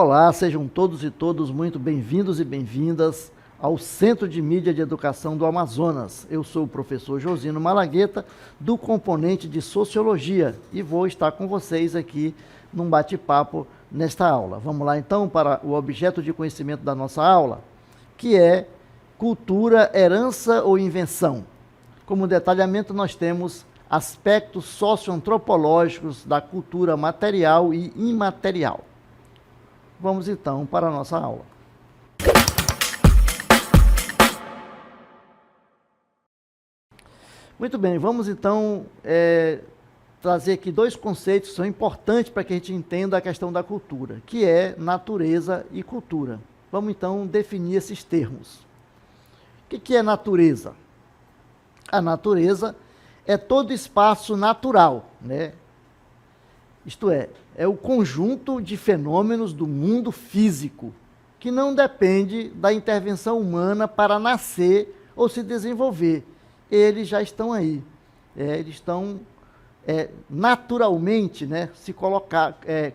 Olá, sejam todos e todas muito bem-vindos e bem-vindas ao Centro de Mídia de Educação do Amazonas. Eu sou o professor Josino Malagueta, do componente de Sociologia, e vou estar com vocês aqui num bate-papo nesta aula. Vamos lá então para o objeto de conhecimento da nossa aula, que é cultura, herança ou invenção. Como detalhamento, nós temos aspectos socioantropológicos da cultura material e imaterial. Vamos então para a nossa aula. Muito bem, vamos então trazer aqui dois conceitos que são importantes para que a gente entenda a questão da cultura, que é natureza e cultura. Vamos então definir esses termos. O que é natureza? A natureza é todo espaço natural, né? Isto é o conjunto de fenômenos do mundo físico, que não depende da intervenção humana para nascer ou se desenvolver. Eles já estão aí, eles estão naturalmente, né,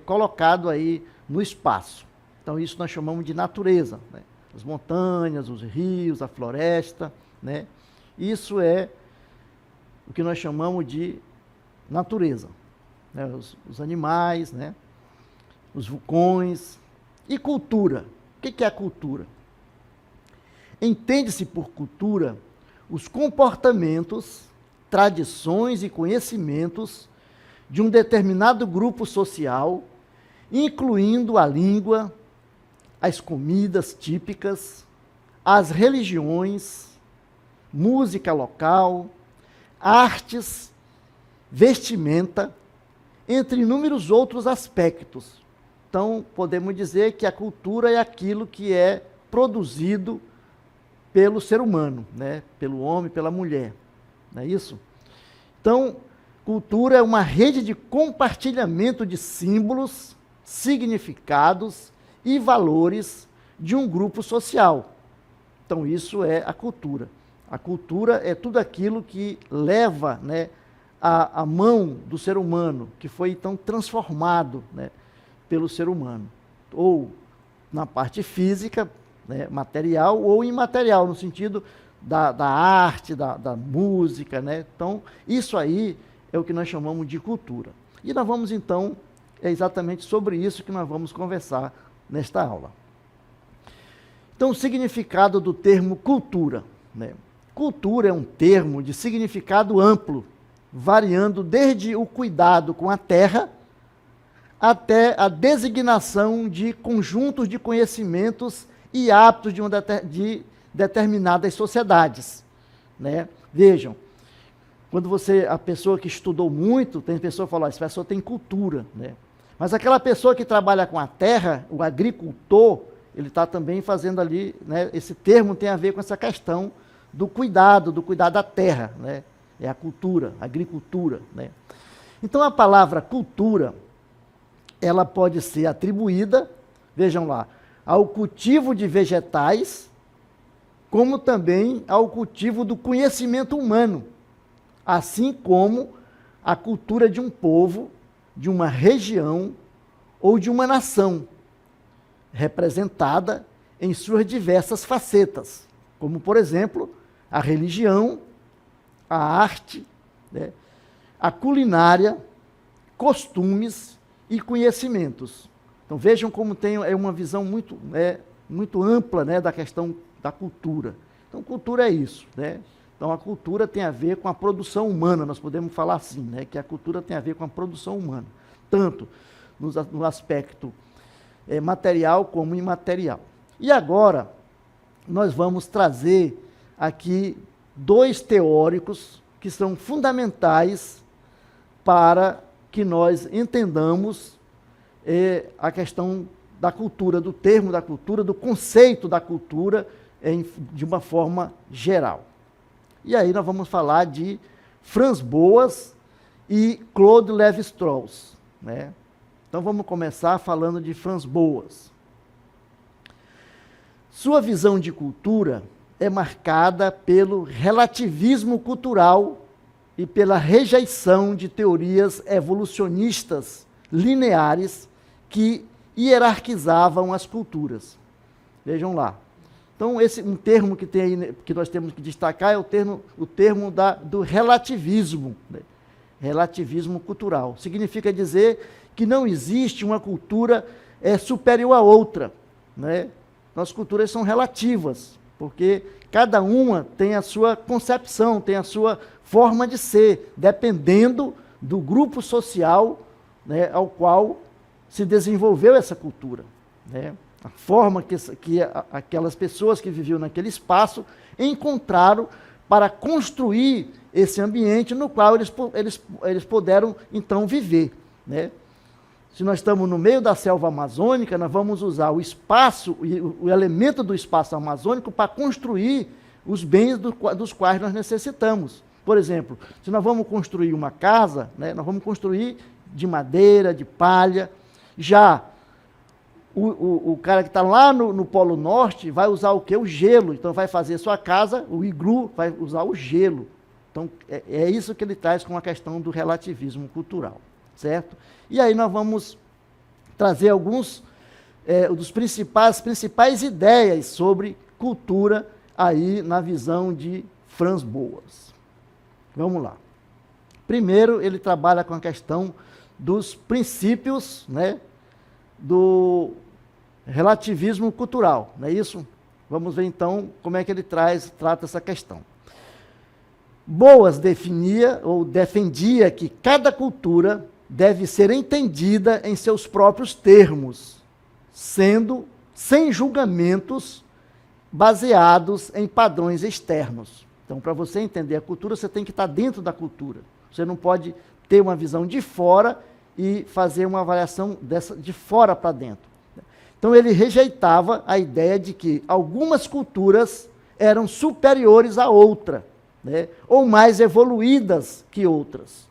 colocado aí no espaço. Então isso nós chamamos de natureza, né? As montanhas, os rios, a floresta, né? Isso é o que nós chamamos de natureza. Né, os animais, né, os vulcões. E cultura. O que é a cultura? Entende-se por cultura os comportamentos, tradições e conhecimentos de um determinado grupo social, incluindo a língua, as comidas típicas, as religiões, música local, artes, vestimenta, entre inúmeros outros aspectos. Então, podemos dizer que a cultura é aquilo que é produzido pelo ser humano, né? Pelo homem, pela mulher. Não é isso? Então, cultura é uma rede de compartilhamento de símbolos, significados e valores de um grupo social. Então, isso é a cultura. A cultura é tudo aquilo que leva, né, a mão do ser humano, que foi então transformado, né, pelo ser humano, ou na parte física, né, material, ou imaterial, no sentido da arte, da música, né? Então, isso aí é o que nós chamamos de cultura. E nós vamos então, é exatamente sobre isso que nós vamos conversar nesta aula. Então, o significado do termo cultura, né? Cultura é um termo de significado amplo, variando desde o cuidado com a terra até a designação de conjuntos de conhecimentos e hábitos de determinadas sociedades, né? Vejam, quando a pessoa que estudou muito, tem pessoa que fala, essa pessoa tem cultura, né? Mas aquela pessoa que trabalha com a terra, o agricultor, ele está também fazendo ali, né? Esse termo tem a ver com essa questão do cuidado da terra, né? É a cultura, a agricultura, né? Então, a palavra cultura, ela pode ser atribuída, vejam lá, ao cultivo de vegetais, como também ao cultivo do conhecimento humano, assim como a cultura de um povo, de uma região ou de uma nação, representada em suas diversas facetas, como, por exemplo, a religião, a arte, né, a culinária, costumes e conhecimentos. Então vejam como tem uma visão muito ampla, né, da questão da cultura. Então cultura é isso, né? Então a cultura tem a ver com a produção humana, nós podemos falar assim, né, que a cultura tem a ver com a produção humana, tanto no aspecto material como imaterial. E agora nós vamos trazer aqui dois teóricos que são fundamentais para que nós entendamos a questão da cultura, do termo da cultura, do conceito da cultura de uma forma geral. E aí nós vamos falar de Franz Boas e Claude Lévi-Strauss, né? Então vamos começar falando de Franz Boas. Sua visão de cultura é marcada pelo relativismo cultural e pela rejeição de teorias evolucionistas lineares que hierarquizavam as culturas. Vejam lá. Então, um termo que tem aí, que nós temos que destacar é o termo do relativismo, né? Relativismo cultural. Significa dizer que não existe uma cultura superior à outra, né? Nossas culturas são relativas, porque cada uma tem a sua concepção, tem a sua forma de ser, dependendo do grupo social, né, ao qual se desenvolveu essa cultura, né? A forma que aquelas pessoas que viviam naquele espaço encontraram para construir esse ambiente no qual eles puderam, então, viver, né? Se nós estamos no meio da selva amazônica, nós vamos usar o espaço, o elemento do espaço amazônico para construir os bens dos quais nós necessitamos. Por exemplo, se nós vamos construir uma casa, né, nós vamos construir de madeira, de palha. Já o cara que está lá no Polo Norte vai usar o quê? O gelo. Então vai fazer sua casa, o iglu, vai usar o gelo. Então é isso que ele traz com a questão do relativismo cultural, certo? E aí nós vamos trazer alguns dos principais ideias sobre cultura aí na visão de Franz Boas. Vamos lá. Primeiro, ele trabalha com a questão dos princípios, né, do relativismo cultural, não é isso? Vamos ver então como é que ele trata essa questão. Boas definia ou defendia que cada cultura deve ser entendida em seus próprios termos, sendo sem julgamentos baseados em padrões externos. Então, para você entender a cultura, você tem que estar dentro da cultura. Você não pode ter uma visão de fora e fazer uma avaliação de fora para dentro. Então, ele rejeitava a ideia de que algumas culturas eram superiores a outra, né, ou mais evoluídas que outras.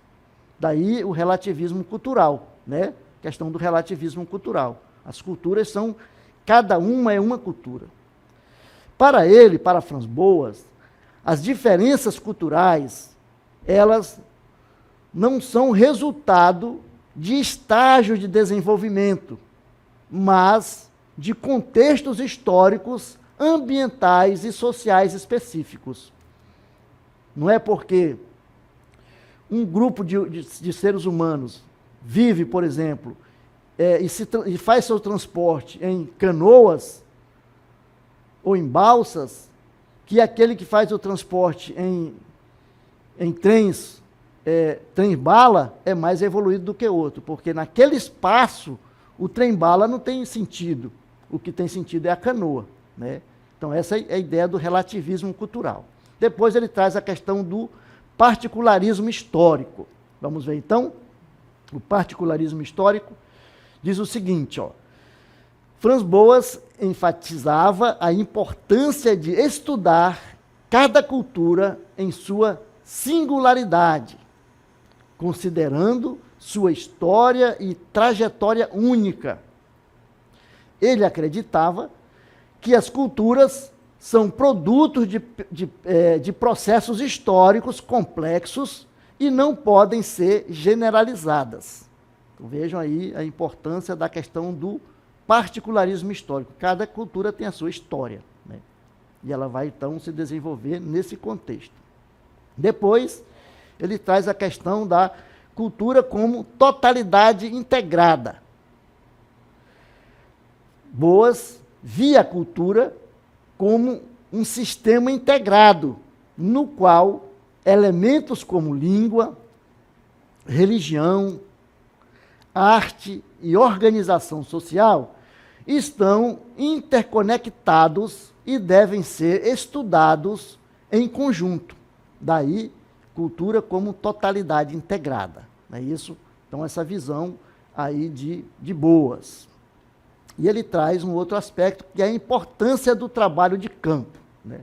Daí o relativismo cultural, né? Questão do relativismo cultural. As culturas são, cada uma é uma cultura. Para ele, para Franz Boas, as diferenças culturais, elas não são resultado de estágio de desenvolvimento, mas de contextos históricos, ambientais e sociais específicos. Não é porque um grupo de seres humanos vive, por exemplo, e faz seu transporte em canoas ou em balsas, que aquele que faz o transporte em trens, trem-bala, é mais evoluído do que outro, porque naquele espaço o trem-bala não tem sentido, o que tem sentido é a canoa, né? Então essa é a ideia do relativismo cultural. Depois ele traz a questão do particularismo histórico. Vamos ver então? O particularismo histórico diz o seguinte, ó: Franz Boas enfatizava a importância de estudar cada cultura em sua singularidade, considerando sua história e trajetória única. Ele acreditava que as culturas são produtos de processos históricos complexos e não podem ser generalizadas. Então, vejam aí a importância da questão do particularismo histórico. Cada cultura tem a sua história, né? E ela vai, então, se desenvolver nesse contexto. Depois, ele traz a questão da cultura como totalidade integrada. Boas via a cultura como um sistema integrado, no qual elementos como língua, religião, arte e organização social estão interconectados e devem ser estudados em conjunto. Daí, cultura como totalidade integrada. Não é isso? Então, essa visão aí de Boas. E ele traz um outro aspecto, que é a importância do trabalho de campo, né?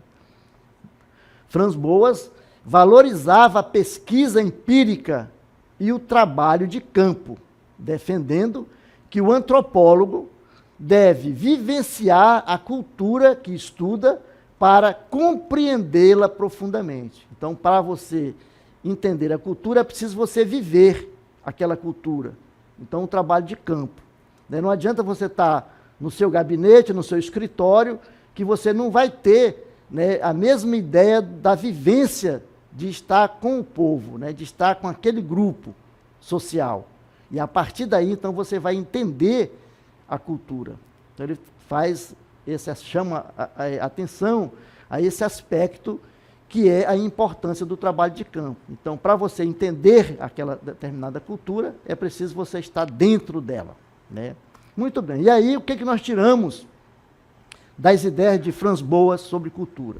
Franz Boas valorizava a pesquisa empírica e o trabalho de campo, defendendo que o antropólogo deve vivenciar a cultura que estuda para compreendê-la profundamente. Então, para você entender a cultura, é preciso você viver aquela cultura. Então, o trabalho de campo. né? Não adianta você estar no seu gabinete, no seu escritório, que você não vai ter, né, a mesma ideia da vivência de estar com o povo, né, de estar com aquele grupo social. E a partir daí, então, você vai entender a cultura. Então, ele chama a atenção a esse aspecto que é a importância do trabalho de campo. Então, para você entender aquela determinada cultura, é preciso você estar dentro dela, né? Muito bem. E aí, o que nós tiramos das ideias de Franz Boas sobre cultura?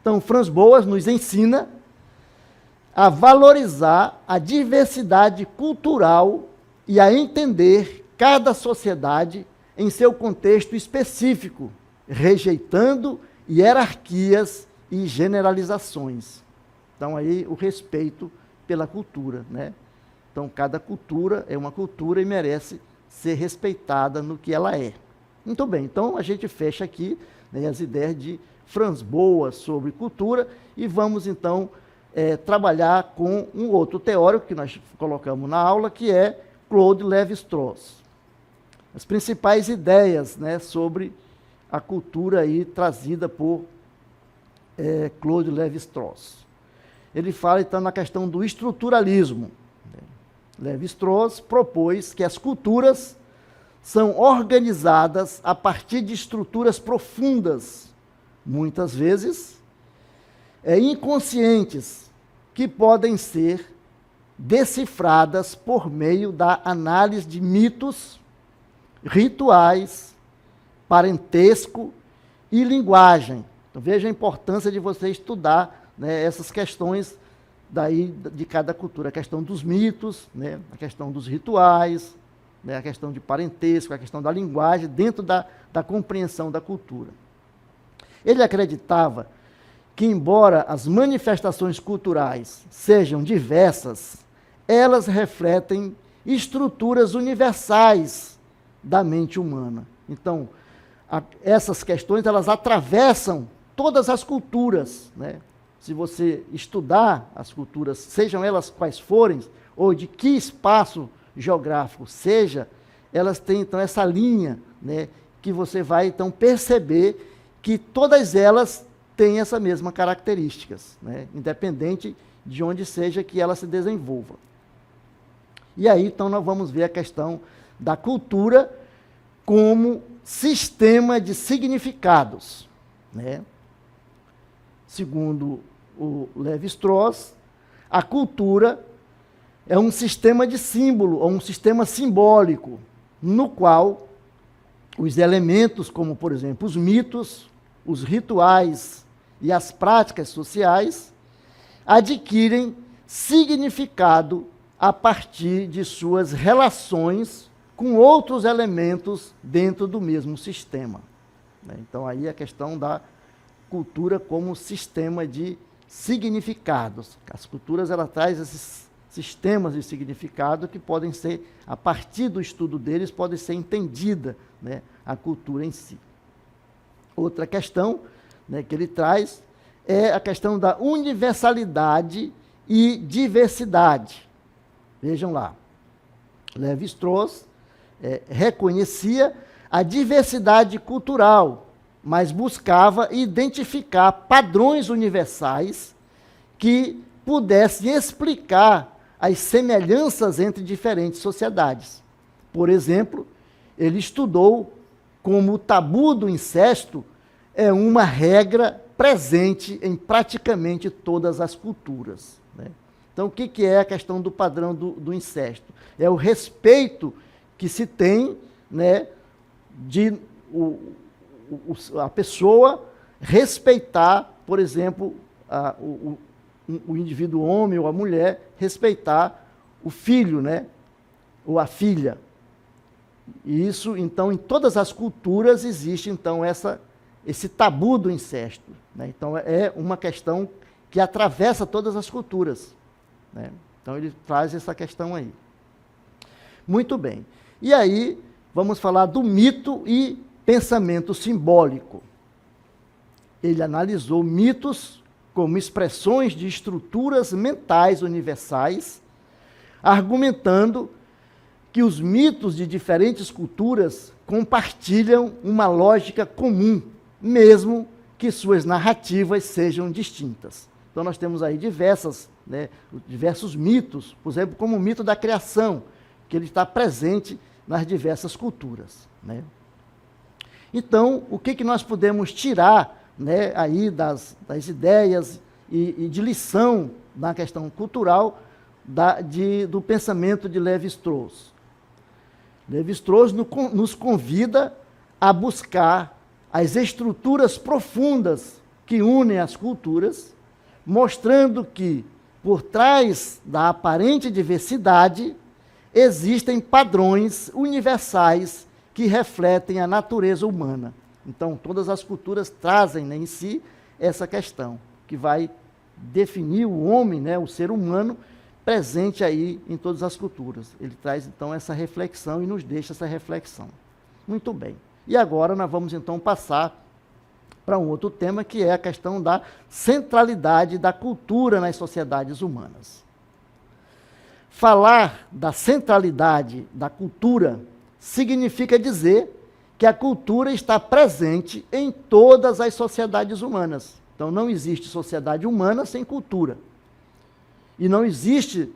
Então, Franz Boas nos ensina a valorizar a diversidade cultural e a entender cada sociedade em seu contexto específico, rejeitando hierarquias e generalizações. Então, aí, o respeito pela cultura, né? Então, cada cultura é uma cultura e merece ser respeitada no que ela é. Muito bem, então a gente fecha aqui, né, as ideias de Franz Boas sobre cultura e vamos, então, trabalhar com um outro teórico que nós colocamos na aula, que é Claude Lévi-Strauss. As principais ideias, né, sobre a cultura aí trazida por Claude Lévi-Strauss. Ele fala, então, na questão do estruturalismo. Lévi-Strauss propôs que as culturas são organizadas a partir de estruturas profundas, muitas vezes inconscientes, que podem ser decifradas por meio da análise de mitos, rituais, parentesco e linguagem. Então, veja a importância de você estudar, né, essas questões daí de cada cultura, a questão dos mitos, né, a questão dos rituais, né, a questão de parentesco, a questão da linguagem, dentro da compreensão da cultura. Ele acreditava que, embora as manifestações culturais sejam diversas, elas refletem estruturas universais da mente humana. Então, essas questões, elas atravessam todas as culturas, né? Se você estudar as culturas, sejam elas quais forem, ou de que espaço geográfico seja, elas têm, então, essa linha, né, que você vai, então, perceber que todas elas têm essa mesma características, né, independente de onde seja que ela se desenvolva. E aí, então, nós vamos ver a questão da cultura como sistema de significados, né? Segundo o Lévi-Strauss, a cultura é um sistema de símbolo, ou um sistema simbólico, no qual os elementos, como, por exemplo, os mitos, os rituais e as práticas sociais, adquirem significado a partir de suas relações com outros elementos dentro do mesmo sistema. Então, aí a questão da cultura como sistema de significados. As culturas, ela traz esses sistemas de significado que podem ser, a partir do estudo deles, pode ser entendida, né, a cultura em si. Outra questão, né, que ele traz é a questão da universalidade e diversidade. Vejam lá, Lévi-Strauss reconhecia a diversidade cultural, mas buscava identificar padrões universais que pudessem explicar as semelhanças entre diferentes sociedades. Por exemplo, ele estudou como o tabu do incesto é uma regra presente em praticamente todas as culturas, né? Então, o que é a questão do padrão do incesto? É o respeito que se tem, né, de a pessoa respeitar, por exemplo, o indivíduo homem ou a mulher, respeitar o filho, né, ou a filha. E isso, então, em todas as culturas existe, então, esse tabu do incesto, né? Então, é uma questão que atravessa todas as culturas, né? Então, ele traz essa questão aí. Muito bem. E aí, vamos falar do mito e pensamento simbólico. Ele analisou mitos como expressões de estruturas mentais universais, argumentando que os mitos de diferentes culturas compartilham uma lógica comum, mesmo que suas narrativas sejam distintas. Então nós temos aí diversos mitos, por exemplo, como o mito da criação, que ele está presente nas diversas culturas, né? Então, o que nós podemos tirar, né, aí das ideias e de lição na questão cultural do pensamento de Lévi-Strauss? Lévi-Strauss nos convida a buscar as estruturas profundas que unem as culturas, mostrando que, por trás da aparente diversidade, existem padrões universais que refletem a natureza humana. Então, todas as culturas trazem, né, em si essa questão, que vai definir o homem, né, o ser humano, presente aí em todas as culturas. Ele traz, então, essa reflexão e nos deixa essa reflexão. Muito bem. E agora nós vamos, então, passar para um outro tema, que é a questão da centralidade da cultura nas sociedades humanas. Falar da centralidade da cultura significa dizer que a cultura está presente em todas as sociedades humanas. Então, não existe sociedade humana sem cultura. E não existe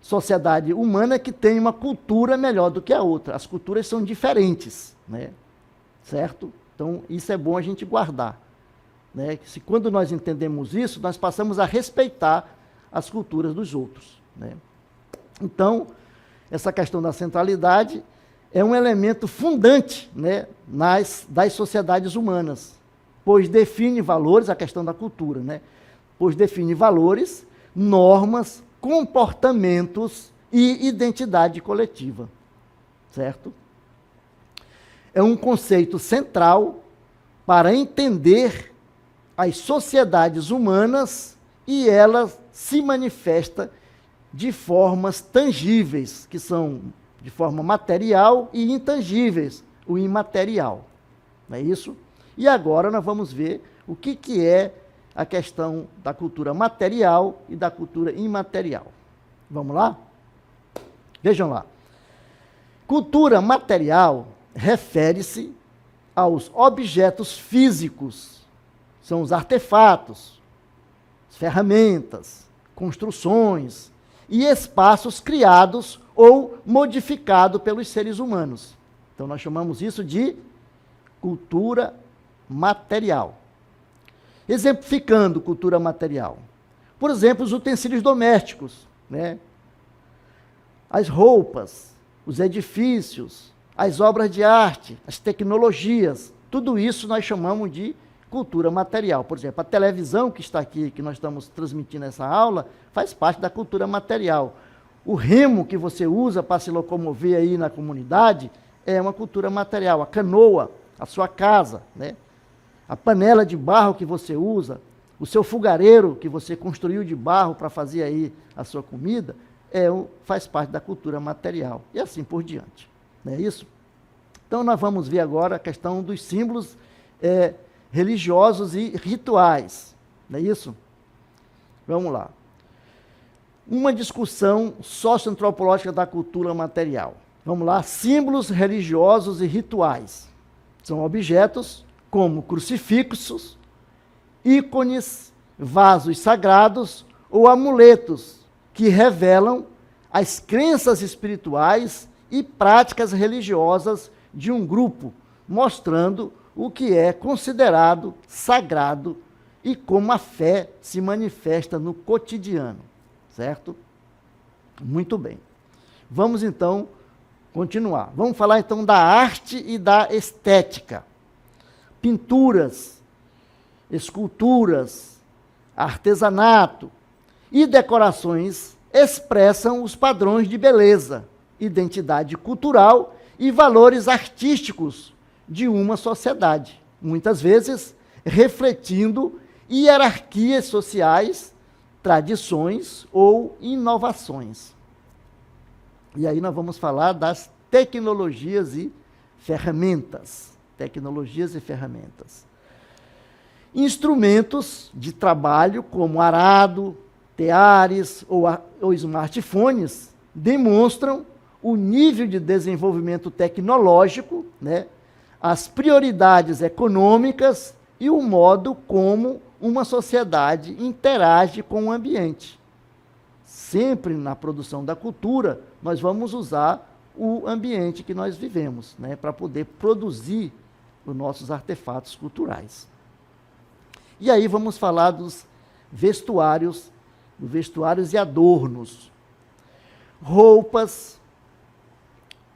sociedade humana que tenha uma cultura melhor do que a outra. As culturas são diferentes, né? Certo? Então, isso é bom a gente guardar, né? Quando nós entendemos isso, nós passamos a respeitar as culturas dos outros, né? Então, essa questão da centralidade é um elemento fundante, né, das sociedades humanas, pois define valores, a questão da cultura, né? Pois define valores, normas, comportamentos e identidade coletiva, certo? É um conceito central para entender as sociedades humanas, e ela se manifesta de formas tangíveis, que são de forma material, e intangíveis, o imaterial. Não é isso? E agora nós vamos ver o que é a questão da cultura material e da cultura imaterial. Vamos lá? Vejam lá. Cultura material refere-se aos objetos físicos, são os artefatos, as ferramentas, construções e espaços criados ou modificados pelos seres humanos. Então, nós chamamos isso de cultura material. Exemplificando cultura material. Por exemplo, os utensílios domésticos, né? As roupas, os edifícios, as obras de arte, as tecnologias, tudo isso nós chamamos de cultura material. Por exemplo, a televisão que está aqui, que nós estamos transmitindo essa aula, faz parte da cultura material. O remo que você usa para se locomover aí na comunidade é uma cultura material. A canoa, a sua casa, né? A panela de barro que você usa, o seu fogareiro que você construiu de barro para fazer aí a sua comida, faz parte da cultura material. E assim por diante. Não é isso? Então, nós vamos ver agora a questão dos símbolos religiosos e rituais. Não é isso? Vamos lá. Uma discussão socioantropológica da cultura material. Vamos lá. Símbolos religiosos e rituais. São objetos como crucifixos, ícones, vasos sagrados ou amuletos que revelam as crenças espirituais e práticas religiosas de um grupo, mostrando o que é considerado sagrado e como a fé se manifesta no cotidiano, certo? Muito bem. Vamos então continuar. Vamos falar então da arte e da estética. Pinturas, esculturas, artesanato e decorações expressam os padrões de beleza, identidade cultural e valores artísticos de uma sociedade, muitas vezes refletindo hierarquias sociais, tradições ou inovações. E aí nós vamos falar das tecnologias e ferramentas. Tecnologias e ferramentas. Instrumentos de trabalho como arado, teares ou smartphones demonstram o nível de desenvolvimento tecnológico, né, as prioridades econômicas e o modo como uma sociedade interage com o ambiente. Sempre na produção da cultura, nós vamos usar o ambiente que nós vivemos, né, para poder produzir os nossos artefatos culturais. E aí vamos falar dos vestuários e adornos. Roupas,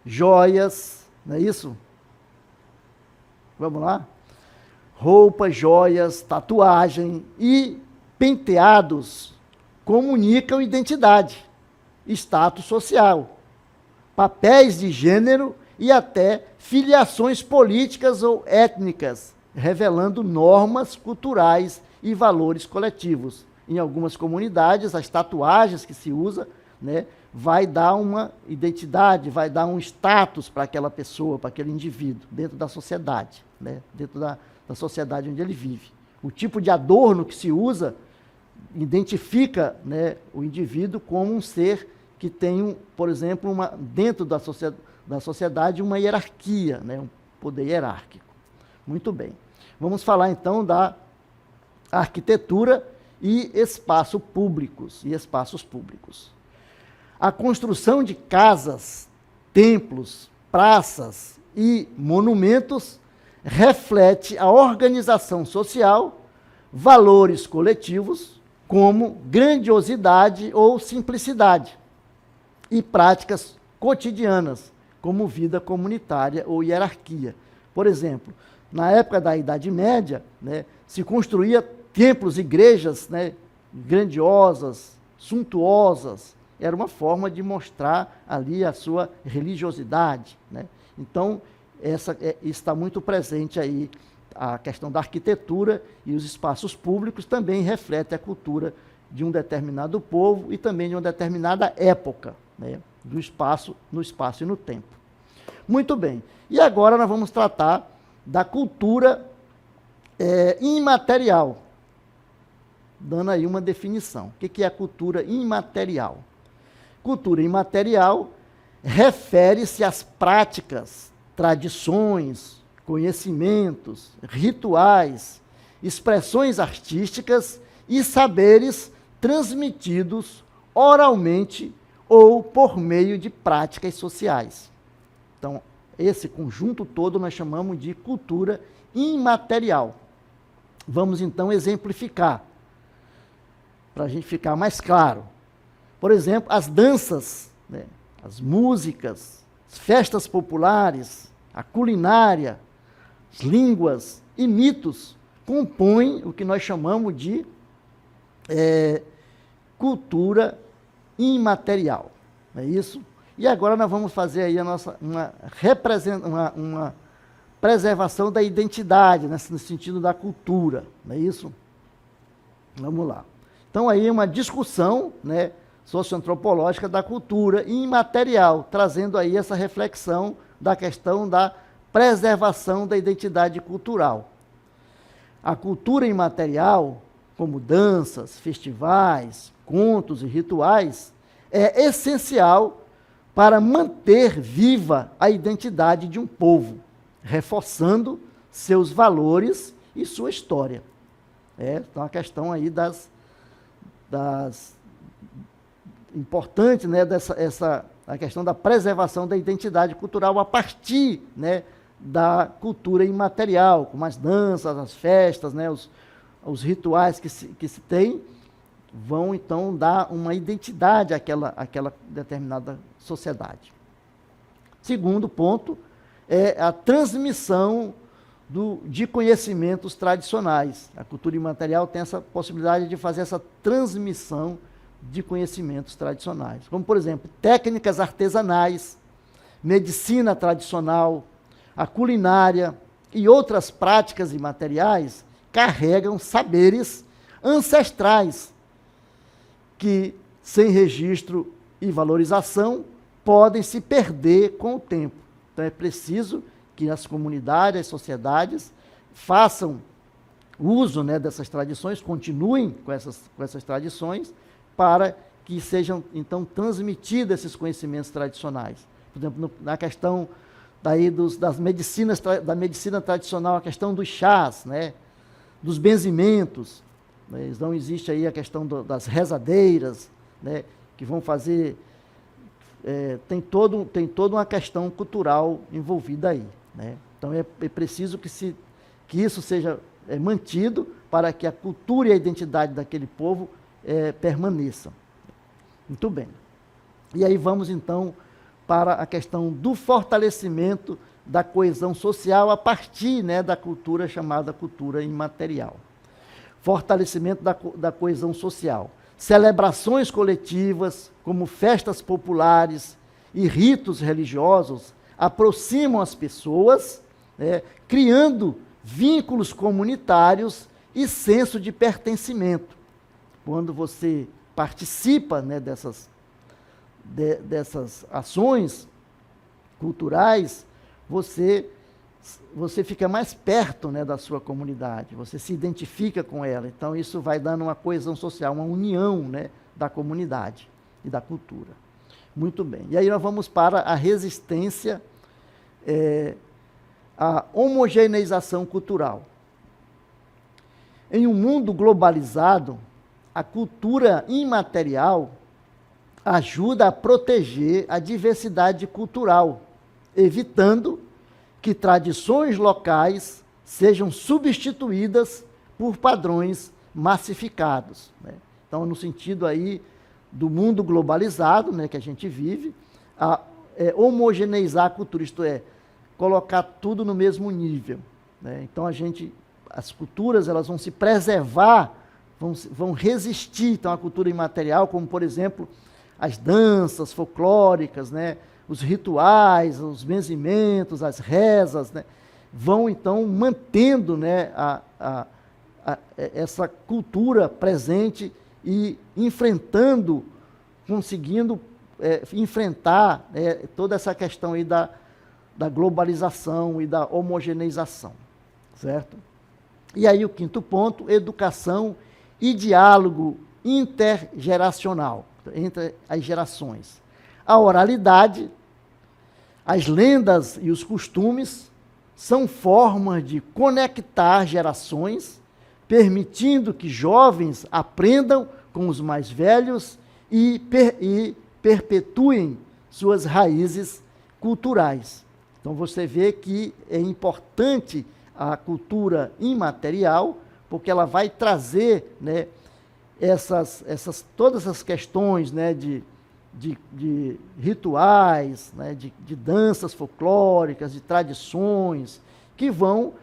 joias, não é isso? Vamos lá? Roupas, joias, tatuagem e penteados comunicam identidade, status social, papéis de gênero e até filiações políticas ou étnicas, revelando normas culturais e valores coletivos. Em algumas comunidades, as tatuagens que se usa, né, vai dar uma identidade, vai dar um status para aquela pessoa, para aquele indivíduo, dentro da sociedade, né, dentro da sociedade onde ele vive. O tipo de adorno que se usa identifica, né, o indivíduo como um ser que tem, por exemplo, dentro da sociedade uma hierarquia, né, um poder hierárquico. Muito bem. Vamos falar então da arquitetura e espaços públicos. A construção de casas, templos, praças e monumentos reflete a organização social, valores coletivos, como grandiosidade ou simplicidade, e práticas cotidianas, como vida comunitária ou hierarquia. Por exemplo, na época da Idade Média, né, se construía templos, igrejas, né, grandiosas, suntuosas. Era uma forma de mostrar ali a sua religiosidade, né? Então, está muito presente aí a questão da arquitetura, e os espaços públicos também refletem a cultura de um determinado povo e também de uma determinada época, né, no espaço e no tempo. Muito bem. E agora nós vamos tratar da cultura imaterial, dando aí uma definição. O que é a cultura imaterial? Cultura imaterial refere-se às práticas, tradições, conhecimentos, rituais, expressões artísticas e saberes transmitidos oralmente ou por meio de práticas sociais. Então, esse conjunto todo nós chamamos de cultura imaterial. Vamos então exemplificar, para a gente ficar mais claro. Por exemplo, as danças, né, as músicas, as festas populares, a culinária, as línguas e mitos compõem o que nós chamamos de cultura imaterial. Não é isso? E agora nós vamos fazer aí uma preservação da identidade, no sentido da cultura. Não é isso? Vamos lá. Então aí uma discussão, né, socioantropológica da cultura imaterial, trazendo aí essa reflexão da questão da preservação da identidade cultural. A cultura imaterial, como danças, festivais, contos e rituais, é essencial para manter viva a identidade de um povo, reforçando seus valores e sua história. Então a questão aí importante, né, a questão da preservação da identidade cultural a partir, né, da cultura imaterial, como as danças, as festas, né, os rituais que se tem, vão então dar uma identidade àquela determinada sociedade. Segundo ponto é a transmissão de conhecimentos tradicionais. A cultura imaterial tem essa possibilidade de fazer essa transmissão de conhecimentos tradicionais, como, por exemplo, técnicas artesanais, medicina tradicional, a culinária e outras práticas imateriais carregam saberes ancestrais que, sem registro e valorização, podem se perder com o tempo. Então é preciso que as comunidades, as sociedades, façam uso, né, dessas tradições, continuem com essas tradições, para que sejam, então, transmitidos esses conhecimentos tradicionais, por exemplo, na questão daí da medicina tradicional, a questão dos chás, né? Dos benzimentos, né? Então existe aí a questão das rezadeiras, né? Que vão fazer, tem toda uma questão cultural envolvida aí, né? Então é preciso que isso seja mantido para que a cultura e a identidade daquele povo permaneçam. Muito bem. E aí vamos então para a questão do fortalecimento da coesão social a partir, né, da cultura chamada cultura imaterial. Fortalecimento da coesão social. Celebrações coletivas, como festas populares e ritos religiosos, aproximam as pessoas, né, criando vínculos comunitários e senso de pertencimento. Quando você participa, né, dessas ações culturais, você fica mais perto, né, da sua comunidade, você se identifica com ela. Então, isso vai dando uma coesão social, uma união, né, da comunidade e da cultura. Muito bem. E aí nós vamos para a resistência, a homogeneização cultural. Em um mundo globalizado, a cultura imaterial ajuda a proteger a diversidade cultural, evitando que tradições locais sejam substituídas por padrões massificados, né? Então, no sentido aí do mundo globalizado, né, que a gente vive, homogeneizar a cultura, isto é, colocar tudo no mesmo nível, né? Então, as culturas, elas vão se preservar, vão resistir. Então, a cultura imaterial, como, por exemplo, as danças folclóricas, né, os rituais, os benzimentos, as rezas, né, vão, então, mantendo, né, essa cultura presente e conseguindo enfrentar toda essa questão aí da globalização e da homogeneização, certo? E aí o quinto ponto, educação e diálogo intergeracional, entre as gerações. A oralidade, as lendas e os costumes são formas de conectar gerações, permitindo que jovens aprendam com os mais velhos e perpetuem suas raízes culturais. Então você vê que é importante a cultura imaterial, porque ela vai trazer, né, todas essas questões, né, de rituais, né, de danças folclóricas, de tradições, que vão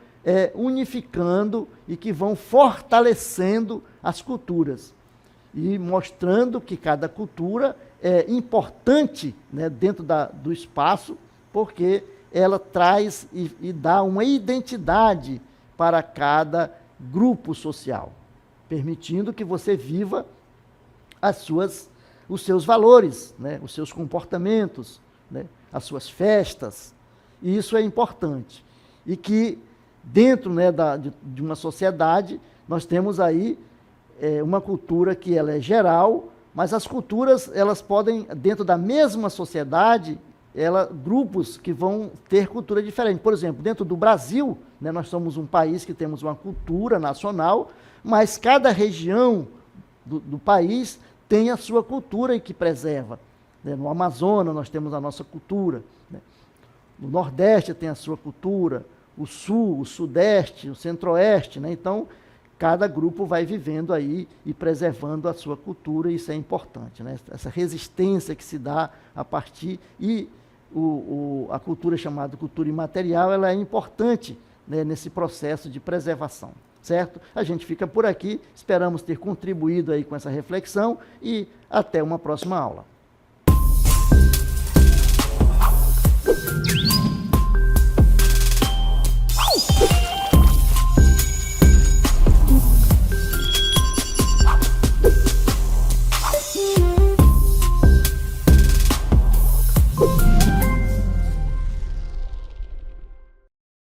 unificando e que vão fortalecendo as culturas e mostrando que cada cultura é importante, né, dentro do espaço, porque ela traz e dá uma identidade para cada grupo social, permitindo que você viva os seus valores, né, os seus comportamentos, né, as suas festas. E isso é importante. E que dentro, né, de uma sociedade, nós temos aí uma cultura que ela é geral, mas as culturas, elas podem, dentro da mesma sociedade, grupos que vão ter cultura diferente. Por exemplo, dentro do Brasil, né, nós somos um país que temos uma cultura nacional, mas cada região do país tem a sua cultura e que preserva, né? No Amazonas nós temos a nossa cultura, né? No Nordeste tem a sua cultura, o Sul, o Sudeste, o Centro-Oeste, né? Então, cada grupo vai vivendo aí e preservando a sua cultura, e isso é importante, né? Essa resistência que se dá a partir, e a cultura chamada cultura imaterial, ela é importante, né, nesse processo de preservação, certo? A gente fica por aqui, esperamos ter contribuído aí com essa reflexão e até uma próxima aula.